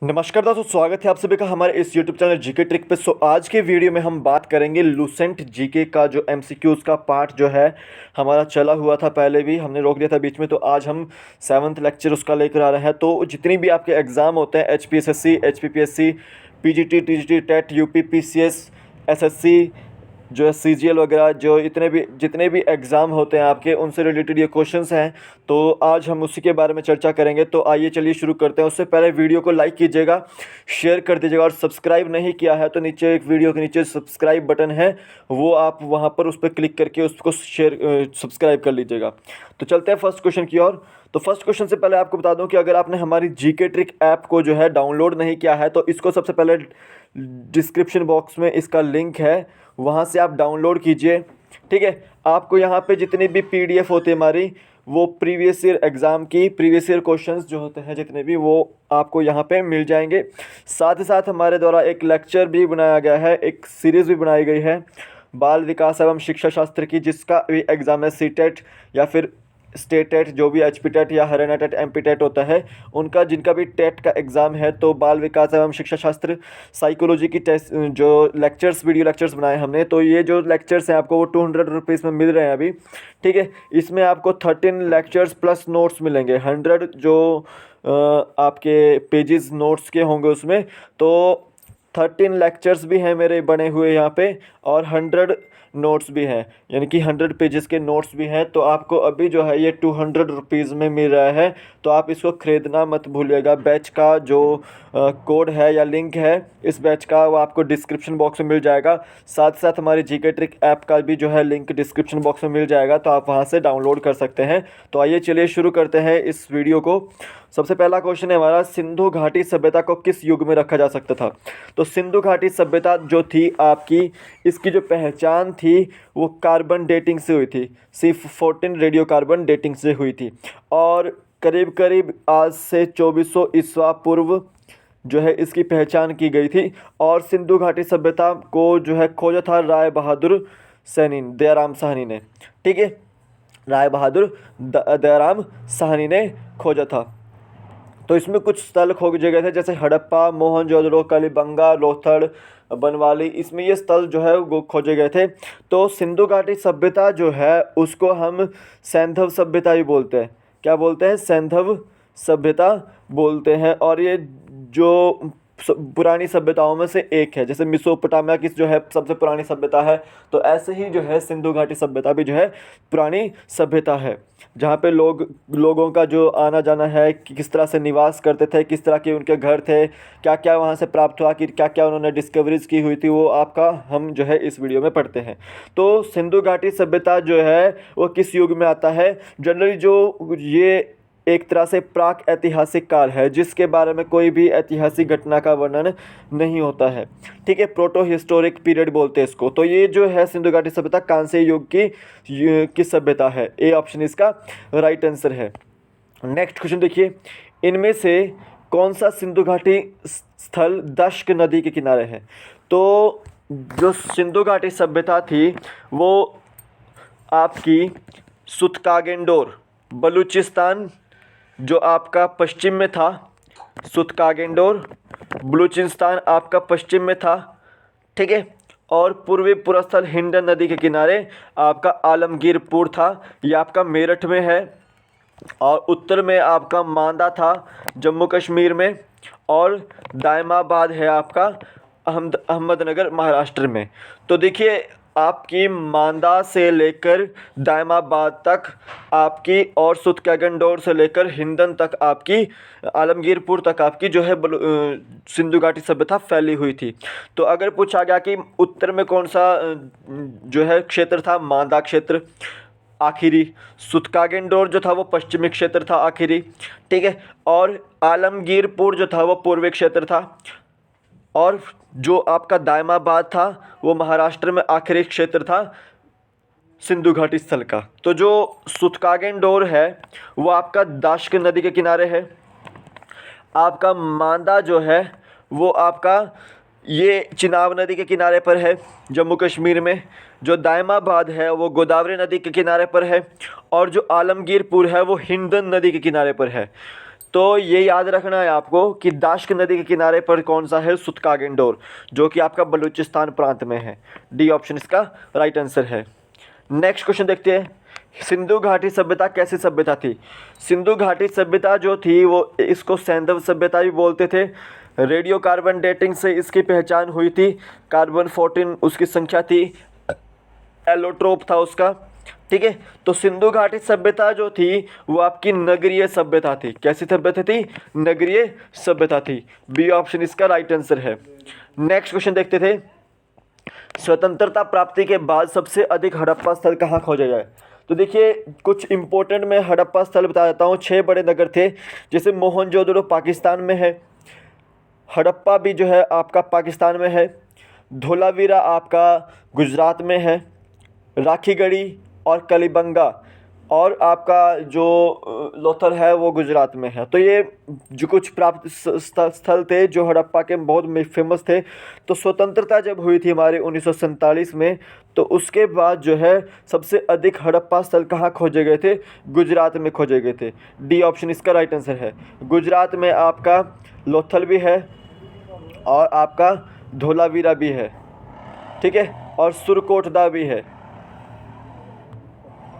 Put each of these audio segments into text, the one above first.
नमस्कार दोस्तों, स्वागत है आप सभी का हमारे इस YouTube चैनल जीके ट्रिक पे। आज के वीडियो में हम बात करेंगे लूसेंट जीके का जो एमसीक्यूज़ का पार्ट जो है हमारा चला हुआ था, पहले भी हमने रोक दिया था बीच में। तो आज हम 7th लेक्चर उसका लेकर आ रहे हैं। तो जितनी भी आपके एग्ज़ाम होते हैं HPSSC, HPPSC, PGT, TGT, TET, UP, PCS, SSC, जो है CGL वगैरह, जो जितने भी एग्ज़ाम होते हैं आपके, उनसे रिलेटेड ये क्वेश्चंस हैं। तो आज हम उसी के बारे में चर्चा करेंगे। तो आइए चलिए शुरू करते हैं। उससे पहले वीडियो को लाइक कीजिएगा, शेयर कर दीजिएगा, और सब्सक्राइब नहीं किया है तो नीचे एक वीडियो के नीचे सब्सक्राइब बटन है, वो आप वहाँ पर उस पर क्लिक करके उसको सब्सक्राइब कर लीजिएगा। तो चलते हैं फर्स्ट क्वेश्चन की ओर। तो फर्स्ट क्वेश्चन से पहले आपको बता दूं कि अगर आपने हमारी जीके ट्रिक ऐप को जो है डाउनलोड नहीं किया है तो इसको सबसे पहले डिस्क्रिप्शन बॉक्स में इसका लिंक है, वहाँ से आप डाउनलोड कीजिए। ठीक है, आपको यहाँ पे जितनी भी PDF होती है हमारी, वो प्रीवियस ईयर एग्ज़ाम की प्रीवियस ईयर क्वेश्चंस जो होते हैं जितने भी, वो आपको यहाँ पे मिल जाएंगे। साथ ही साथ हमारे द्वारा एक लेक्चर भी बनाया गया है, एक सीरीज़ भी बनाई गई है बाल विकास एवं शिक्षा शास्त्र की, जिसका भी एग्ज़ाम है CTET या फिर स्टेट टेट, जो भी HP टेट या हरियाणा टेट, MP टेट होता है उनका, जिनका भी टेट का एग्ज़ाम है। तो बाल विकास एवं शिक्षा शास्त्र साइकोलॉजी की टेस्ट जो लेक्चर्स, वीडियो लेक्चर्स बनाए हमने, तो ये जो लेक्चर्स हैं आपको वो 200 रुपीज़ में मिल रहे हैं अभी। ठीक है, इसमें आपको 13 लेक्चर्स प्लस नोट्स मिलेंगे। 100 जो आपके पेजेस नोट्स के होंगे उसमें, तो 13 लेक्चर्स भी हैं मेरे बने हुए यहाँ पे, और 100 नोट्स भी हैं, यानी कि 100 पेजेस के नोट्स भी हैं। तो आपको अभी जो है ये 200 रुपीज़ में मिल रहा है। तो आप इसको ख़रीदना मत भूलिएगा। बैच का जो कोड है या लिंक है इस बैच का, वो आपको डिस्क्रिप्शन बॉक्स में मिल जाएगा। साथ साथ हमारी जीके ट्रिक ऐप का भी जो है लिंक डिस्क्रिप्शन बॉक्स में मिल जाएगा, तो आप वहाँ से डाउनलोड कर सकते हैं। तो आइए चलिए शुरू करते हैं इस वीडियो को। सबसे पहला क्वेश्चन है हमारा, सिंधु घाटी सभ्यता को किस युग में रखा जा सकता था? तो सिंधु घाटी सभ्यता जो थी आपकी, इसकी जो पहचान थी वो कार्बन डेटिंग से हुई थी। C14 रेडियो कार्बन डेटिंग से हुई थी, और करीब करीब आज से 2400 ईस्वा पूर्व जो है इसकी पहचान की गई थी। और सिंधु घाटी सभ्यता को जो है खोजा था राय बहादुर सैनी, दयाराम साहनी ने। ठीक है, राय बहादुर दयाराम साहनी ने खोजा था। तो इसमें कुछ स्थल खोजे गए थे, जैसे हड़प्पा, मोहनजोदड़ो, कलिबंगा, लोथड़, बनवाली, इसमें ये स्थल जो है वो खोजे गए थे। तो सिंधु घाटी सभ्यता जो है उसको हम सैंधव सभ्यता भी बोलते हैं। क्या बोलते हैं? सैंधव सभ्यता बोलते हैं। और ये जो पुरानी सभ्यताओं में से एक है, जैसे मिसोपोटामिया की जो है सबसे पुरानी सभ्यता है, तो ऐसे ही जो है सिंधु घाटी सभ्यता भी जो है पुरानी सभ्यता है, जहाँ पे लोगों का जो आना जाना है, कि किस तरह से निवास करते थे, किस तरह के उनके घर थे, क्या क्या वहाँ से प्राप्त हुआ, कि क्या क्या उन्होंने डिस्कवरीज की हुई थी, वो आपका हम जो है इस वीडियो में पढ़ते हैं। तो सिंधु घाटी सभ्यता जो है वो किस युग में आता है? जनरली जो ये एक तरह से प्राक ऐतिहासिक काल है, जिसके बारे में कोई भी ऐतिहासिक घटना का वर्णन नहीं होता है। ठीक है, प्रोटो हिस्टोरिक पीरियड बोलते हैं इसको। तो ये जो है सिंधु घाटी सभ्यता कांस्य युग की सभ्यता है। ए ऑप्शन इसका राइट आंसर है। नेक्स्ट क्वेश्चन देखिए, इनमें से कौन सा सिंधु घाटी स्थल दश्क नदी के किनारे है? तो जो सिंधु घाटी सभ्यता थी वो आपकी सुतकागेंडोर, बलूचिस्तान जो आपका पश्चिम में था, सुतकागेंडोर बलूचिस्तान आपका पश्चिम में था। ठीक है, और पूर्वी पुरस्थल हिंडन नदी के किनारे आपका आलमगीरपुर था, ये आपका मेरठ में है। और उत्तर में आपका मांदा था, जम्मू कश्मीर में। और दायमाबाद है आपका अहमदनगर, महाराष्ट्र में। तो देखिए, आपकी मांदा से लेकर दायमाबाद तक आपकी, और सुतकागेंडोर से लेकर हिंडन तक आपकी, आलमगीरपुर तक आपकी जो है सिंधु घाटी सभ्यता फैली हुई थी। तो अगर पूछा गया कि उत्तर में कौन सा जो है क्षेत्र था, मांदा क्षेत्र आखिरी, सुतकागेंडोर जो था वो पश्चिमी क्षेत्र था आखिरी। ठीक है, और आलमगीरपुर जो था वो पूर्वी क्षेत्र था, और जो आपका दायमाबाद था वो महाराष्ट्र में आखिरी क्षेत्र था सिंधु घाटी स्थल का। तो जो सुतकागेंडोर है वो आपका दाश्क नदी के किनारे है। आपका मांदा जो है वो आपका ये चिनाब नदी के किनारे पर है, जम्मू कश्मीर में। जो दायमाबाद है वो गोदावरी नदी के किनारे पर है, और जो आलमगीरपुर है वो हिंडन नदी के किनारे पर है। तो ये याद रखना है आपको कि दाश्क नदी के किनारे पर कौन सा है, सुतकागिंडोर, जो कि आपका बलूचिस्तान प्रांत में है। डी ऑप्शन इसका राइट आंसर है। नेक्स्ट क्वेश्चन देखते हैं, सिंधु घाटी सभ्यता कैसी सभ्यता थी? सिंधु घाटी सभ्यता जो थी वो इसको सैंधव सभ्यता भी बोलते थे। रेडियो कार्बन डेटिंग से इसकी पहचान हुई थी। कार्बन 14 उसकी संख्या थी, एलोट्रोप था उसका। ठीक है, तो सिंधु घाटी सभ्यता जो थी वो आपकी नगरीय सभ्यता थी। कैसी सभ्यता थी? नगरीय सभ्यता थी। बी ऑप्शन इसका राइट आंसर है। नेक्स्ट क्वेश्चन देखते थे, स्वतंत्रता प्राप्ति के बाद सबसे अधिक हड़प्पा स्थल कहाँ खोजे गए? तो देखिए कुछ इंपॉर्टेंट मैं हड़प्पा स्थल बता देता हूँ। 6 बड़े नगर थे, जैसे मोहनजोदड़ो पाकिस्तान में है, हड़प्पा भी जो है आपका पाकिस्तान में है, धोलावीरा आपका गुजरात में है, राखीगढ़ी और कलिबंगा और आपका जो लोथल है वो गुजरात में है। तो ये जो कुछ प्राप्त स्थल थे जो हड़प्पा के बहुत फेमस थे। तो स्वतंत्रता जब हुई थी हमारे 1947 में, तो उसके बाद जो है सबसे अधिक हड़प्पा स्थल कहाँ खोजे गए थे? गुजरात में खोजे गए थे। डी ऑप्शन इसका राइट आंसर है। गुजरात में आपका लोथल भी है और आपका धोलावीरा भी है, ठीक है, और सुरकोटदा भी है।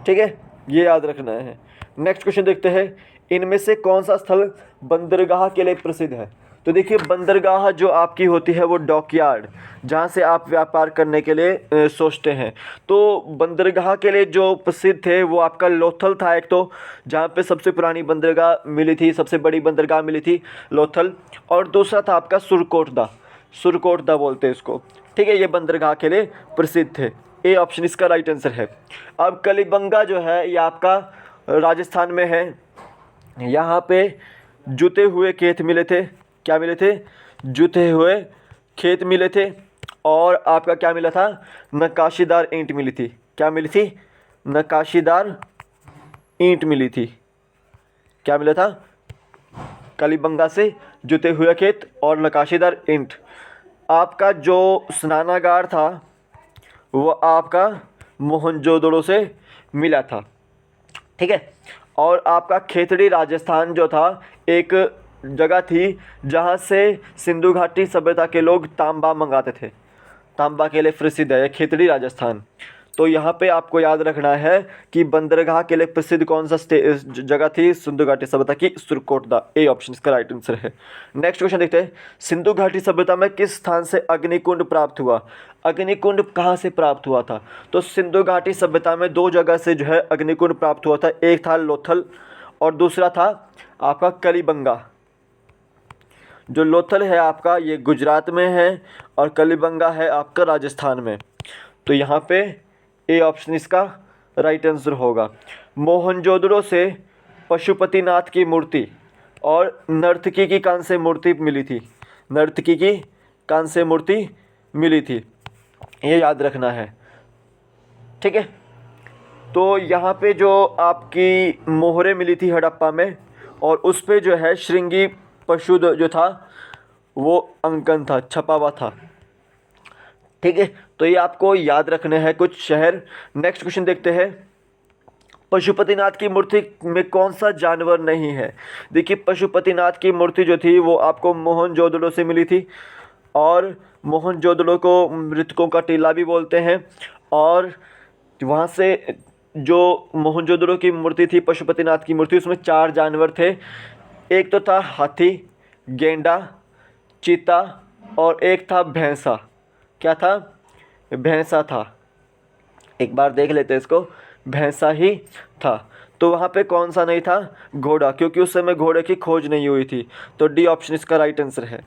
ठीक है, ये याद रखना है। नेक्स्ट क्वेश्चन देखते हैं, इनमें से कौन सा स्थल बंदरगाह के लिए प्रसिद्ध है? तो देखिए बंदरगाह जो आपकी होती है वो डॉकयार्ड, जहाँ से आप व्यापार करने के लिए सोचते हैं। तो बंदरगाह के लिए जो प्रसिद्ध थे वो आपका लोथल था एक, तो जहाँ पे सबसे पुरानी बंदरगाह मिली थी, सबसे बड़ी बंदरगाह मिली थी लोथल, और दूसरा था आपका सुरकोटदा, सुरकोटदा बोलते हैं इसको। ठीक है, ये बंदरगाह के लिए प्रसिद्ध थे। ए ऑप्शन इसका राइट आंसर है। अब कलिबंगा जो है ये आपका राजस्थान में है। यहाँ पे जुते हुए खेत मिले थे। क्या मिले थे? जुते हुए खेत मिले थे। और आपका क्या मिला था? नक्काशीदार ईंट मिली थी। क्या मिली थी? नक्काशीदार ईंट मिली थी। क्या मिला था? कलिबंगा से जुते हुए खेत और नक्काशीदार ईंट। आपका जो स्नानागार था वो आपका मोहनजोदड़ो से मिला था। ठीक है, और आपका खेतड़ी राजस्थान जो था एक जगह थी जहाँ से सिंधु घाटी सभ्यता के लोग तांबा मंगाते थे। तांबा के लिए प्रसिद्ध है खेतड़ी राजस्थान। तो यहाँ पे आपको याद रखना है कि बंदरगाह के लिए प्रसिद्ध कौन सा जगह थी सिंधु घाटी सभ्यता की? सुरकोटदा। ए ऑप्शन इसका राइट आंसर है। नेक्स्ट क्वेश्चन देखते हैं, सिंधु घाटी सभ्यता में किस स्थान से अग्निकुंड प्राप्त हुआ? अग्निकुंड कहाँ से प्राप्त हुआ था? तो सिंधु घाटी सभ्यता में 2 जगह से जो है अग्निकुंड प्राप्त हुआ था। एक था लोथल और दूसरा था आपका कलिबंगा। जो लोथल है आपका ये गुजरात में है और कलिबंगा है आपका राजस्थान में। तो यहाँ पे ए ऑप्शन इसका राइट आंसर होगा। मोहनजोदड़ो से पशुपतिनाथ की मूर्ति और नर्तकी की कांस्य मूर्ति मिली थी। नर्तकी की कांस्य मूर्ति मिली थी, ये याद रखना है। ठीक है, तो यहाँ पे जो आपकी मोहरें मिली थी हड़प्पा में, और उस पे जो है श्रृंगी पशु जो था वो अंकन था, छपा हुआ था। ठीक है, तो ये आपको याद रखने हैं कुछ शहर। नेक्स्ट क्वेश्चन देखते हैं, पशुपतिनाथ की मूर्ति में कौन सा जानवर नहीं है? देखिए पशुपतिनाथ की मूर्ति जो थी वो आपको मोहनजोदड़ो से मिली थी, और मोहनजोदड़ो को मृतकों का टीला भी बोलते हैं। और वहाँ से जो मोहनजोदड़ो की मूर्ति थी, पशुपतिनाथ की मूर्ति, उसमें 4 जानवर थे। एक तो था हाथी, गेंडा, चीता और एक था भैंसा। क्या था? भैंसा था। एक बार देख लेते हैं इसको, भैंसा ही था। तो वहाँ पे कौन सा नहीं था? घोड़ा, क्योंकि उस समय घोड़े की खोज नहीं हुई थी। तो डी ऑप्शन इसका राइट आंसर है।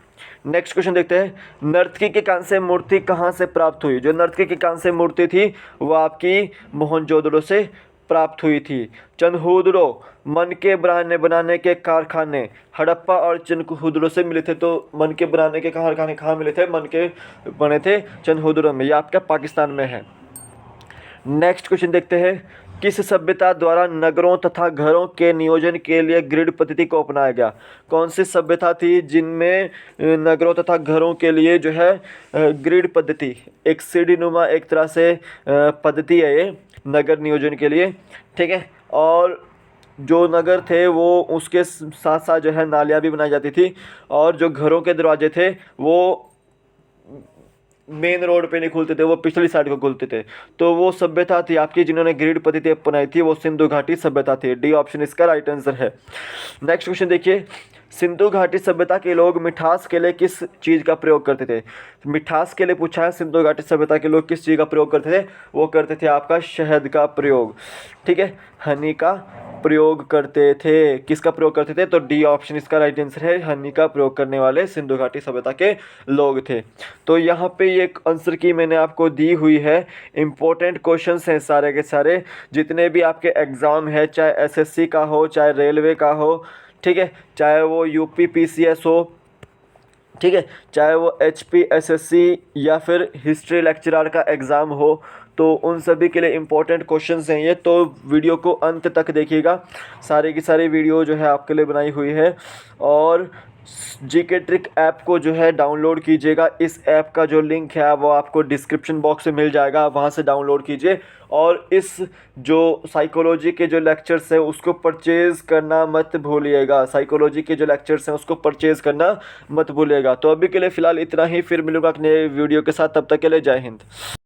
नेक्स्ट क्वेश्चन देखते हैं, नर्तकी की कांस्य मूर्ति कहाँ से प्राप्त हुई? जो नर्तकी की कांस्य मूर्ति थी वो आपकी मोहनजोदड़ो से प्राप्त हुई थी। चनहुदड़ो मन के बनाने के कारखाने हड़प्पा और चनहुदड़ो से मिले थे। तो मन के बनाने के कारखाने कहाँ मिले थे? मन के बने थे चनहुदड़ो में, यह आपका पाकिस्तान में है। नेक्स्ट क्वेश्चन देखते हैं, किस सभ्यता द्वारा नगरों तथा घरों के नियोजन के लिए ग्रिड पद्धति को अपनाया गया? कौन सी सभ्यता थी जिनमें नगरों तथा घरों के लिए जो है ग्रिड पद्धति, एक सीढ़ीनुमा एक तरह से पद्धति है ये नगर नियोजन के लिए। ठीक है, और जो नगर थे वो उसके साथ साथ जो है नालियाँ भी बनाई जाती थी, और जो घरों के दरवाजे थे वो मेन रोड पे नहीं खुलते थे, वो पिछली साइड को खुलते थे। तो वो सभ्यता थी आपकी जिन्होंने ग्रिड पद्धति अपनाई थी, वो सिंधु घाटी सभ्यता थी। डी ऑप्शन इसका राइट आंसर है। नेक्स्ट क्वेश्चन देखिए, सिंधु घाटी सभ्यता के लोग मिठास के लिए किस चीज़ का प्रयोग करते थे? मिठास के लिए पूछा है, सिंधु घाटी सभ्यता के लोग किस चीज़ का प्रयोग करते थे? वो करते थे आपका शहद का प्रयोग, ठीक है, हनी का प्रयोग करते थे। किसका प्रयोग करते थे? तो डी ऑप्शन इसका राइट आंसर है, हनी का प्रयोग करने वाले सिंधु घाटी सभ्यता के लोग थे। तो यहाँ पे ये आंसर की मैंने आपको दी हुई है, इंपॉर्टेंट क्वेश्चंस हैं सारे के सारे, जितने भी आपके एग्ज़ाम है, चाहे एसएससी का हो, चाहे रेलवे का हो, ठीक है, चाहे वो यूपी पीसीएस हो, ठीक है, चाहे वो एचपीएसएससी या फिर हिस्ट्री लेक्चरर का एग्ज़ाम हो, तो उन सभी के लिए इम्पोर्टेंट क्वेश्चंस हैं ये। तो वीडियो को अंत तक देखिएगा, सारी की सारी वीडियो जो है आपके लिए बनाई हुई है। और जीके ट्रिक ऐप को जो है डाउनलोड कीजिएगा। इस ऐप का जो लिंक है वो आपको डिस्क्रिप्शन बॉक्स में मिल जाएगा, वहाँ से डाउनलोड कीजिए। और इस जो साइकोलॉजी के जो लेक्चर्स हैं उसको परचेज़ करना मत भूलिएगा, साइकोलॉजी के जो लेक्चर्स हैं उसको परचेज़ करना मत भूलिएगा। तो अभी के लिए फ़िलहाल इतना ही, फिर मिलूंगा एक नए वीडियो के साथ, तब तक के लिए जय हिंद।